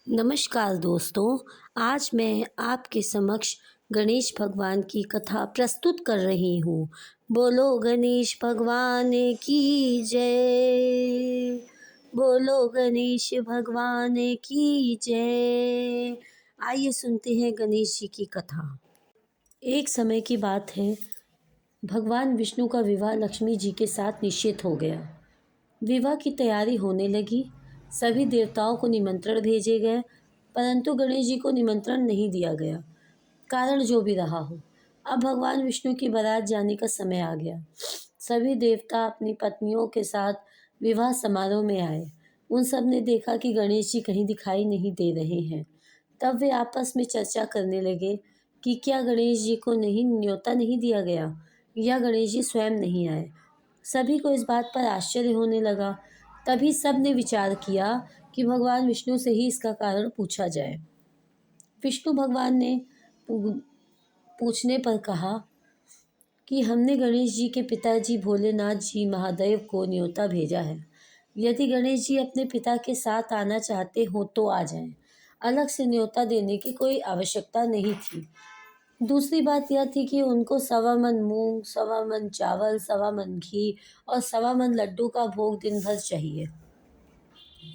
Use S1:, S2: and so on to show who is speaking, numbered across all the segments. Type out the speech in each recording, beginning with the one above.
S1: नमस्कार दोस्तों, आज मैं आपके समक्ष गणेश भगवान की कथा प्रस्तुत कर रही हूँ। बोलो गणेश भगवान की जय। बोलो गणेश भगवान की जय। आइए सुनते हैं गणेश जी की कथा। एक समय की बात है, भगवान विष्णु का विवाह लक्ष्मी जी के साथ निश्चित हो गया। विवाह की तैयारी होने लगी। सभी देवताओं को निमंत्रण भेजे गए, परंतु गणेश जी को निमंत्रण नहीं दिया गया। कारण जो भी रहा हो, अब भगवान विष्णु की बारात जाने का समय आ गया। सभी देवता अपनी पत्नियों के साथ विवाह समारोह में आए। उन सब ने देखा कि गणेश जी कहीं दिखाई नहीं दे रहे हैं। तब वे आपस में चर्चा करने लगे कि क्या गणेश जी को न्योता नहीं दिया गया, या गणेश जी स्वयं नहीं आए। सभी को इस बात पर आश्चर्य होने लगा। तभी सब ने विचार किया कि भगवान विष्णु से ही इसका कारण पूछा जाए। विष्णु भगवान ने पूछने पर कहा कि हमने गणेश जी के पिताजी भोलेनाथ जी महादेव को न्योता भेजा है। यदि गणेश जी अपने पिता के साथ आना चाहते हो तो आ जाएं। अलग से न्योता देने की कोई आवश्यकता नहीं थी। दूसरी बात यह थी कि उनको 1.25 मन मूंग, 1.25 मन चावल, 1.25 मन घी और 1.25 मन लड्डू का भोग दिन भर चाहिए।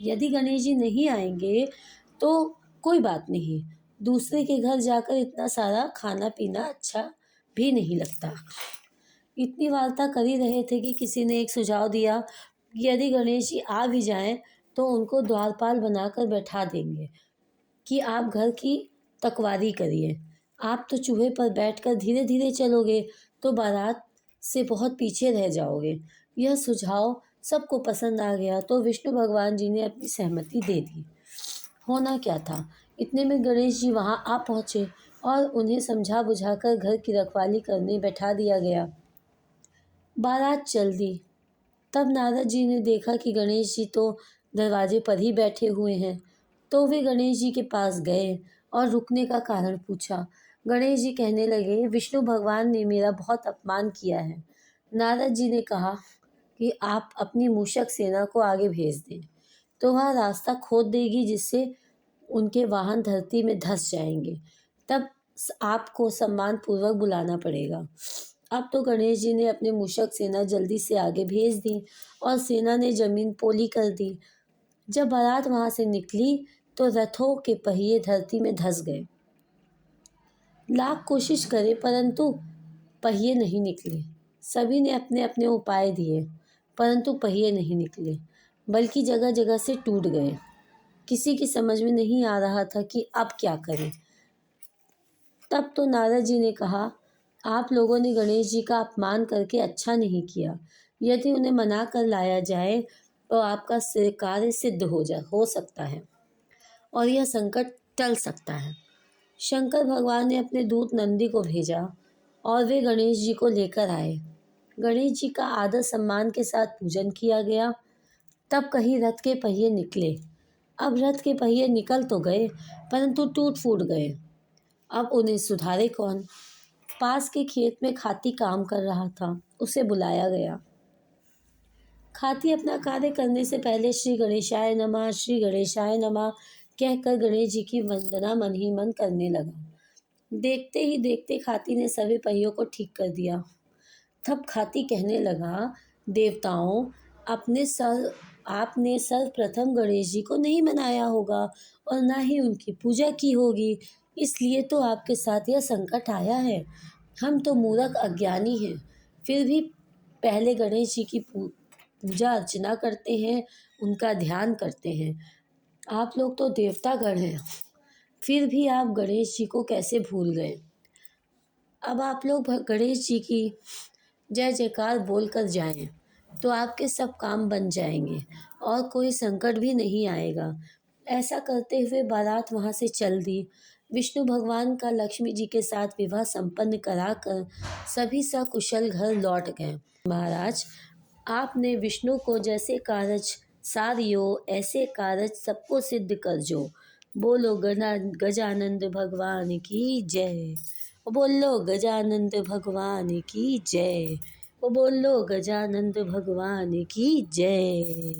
S1: यदि गणेश जी नहीं आएंगे तो कोई बात नहीं, दूसरे के घर जाकर इतना सारा खाना पीना अच्छा भी नहीं लगता। इतनी वार्ता कर ही रहे थे कि किसी ने एक सुझाव दिया कि यदि गणेश जी आ भी जाएं तो उनको द्वारपाल बनाकर बैठा देंगे कि आप घर की तकवारी करिए। आप तो चूहे पर बैठकर धीरे धीरे चलोगे तो बारात से बहुत पीछे रह जाओगे। यह सुझाव सबको पसंद आ गया तो विष्णु भगवान जी ने अपनी सहमति दे दी। होना क्या था, इतने में गणेश जी वहां आ पहुंचे और उन्हें समझा बुझाकर घर की रखवाली करने बैठा दिया गया। बारात चल दी। तब नारद जी ने देखा कि गणेश जी तो दरवाजे पर ही बैठे हुए हैं, तो वे गणेश जी के पास गए और रुकने का कारण पूछा। गणेश जी कहने लगे, विष्णु भगवान ने मेरा बहुत अपमान किया है। नारद जी ने कहा कि आप अपनी मूषक सेना को आगे भेज दें, तो वह रास्ता खोद देगी जिससे उनके वाहन धरती में धंस जाएंगे। तब आपको सम्मानपूर्वक बुलाना पड़ेगा। अब तो गणेश जी ने अपने मूषक सेना जल्दी से आगे भेज दी और सेना ने जमीन पोली कर दी। जब बारात वहां से निकली तो रथों के पहिए धरती में धंस गए। लाख कोशिश करे परंतु पहिए नहीं निकले। सभी ने अपने अपने उपाय दिए परंतु पहिए नहीं निकले, बल्कि जगह जगह से टूट गए। किसी की समझ में नहीं आ रहा था कि अब क्या करें। तब तो नारद जी ने कहा, आप लोगों ने गणेश जी का अपमान करके अच्छा नहीं किया। यदि उन्हें मना कर लाया जाए तो आपका कार्य सिद्ध हो सकता है और यह संकट टल सकता है। शंकर भगवान ने अपने दूत नंदी को भेजा और वे गणेश जी को लेकर आए। गणेश जी का आदर सम्मान के साथ पूजन किया गया। तब कहीं रथ के पहिए निकले। अब रथ के पहिए निकल तो गए परंतु टूट फूट गए। अब उन्हें सुधारे कौन। पास के खेत में खाती काम कर रहा था, उसे बुलाया गया। खाती अपना कार्य करने से पहले श्री गणेशाय नमः, श्री गणेशाय नमः कहकर गणेश जी की वंदना मन ही मन करने लगा। देखते ही देखते खाती ने सभी पहियों को ठीक कर दिया। तब खाती कहने लगा, देवताओं, आपने सर्वप्रथम गणेश जी को नहीं मनाया होगा और ना ही उनकी पूजा की होगी, इसलिए तो आपके साथ यह संकट आया है। हम तो मूर्ख अज्ञानी हैं, फिर भी पहले गणेश जी की पूजा अर्चना करते हैं, उनका ध्यान करते हैं। आप लोग तो देवतागण हैं, फिर भी आप गणेश जी को कैसे भूल गए। अब आप लोग गणेश जी की जय जयकार बोलकर जाएं तो आपके सब काम बन जाएंगे और कोई संकट भी नहीं आएगा। ऐसा करते हुए बारात वहां से चल दी। विष्णु भगवान का लक्ष्मी जी के साथ विवाह संपन्न कराकर सभी सकुशल घर लौट गए। महाराज, आपने विष्णु को जैसे कारज सारियो ऐसे कारज सबको सिद्ध कर जो। बोलो गजानंद भगवान की जय। बोलो गजानंद भगवान की जय। बोलो गजानंद भगवान की जय।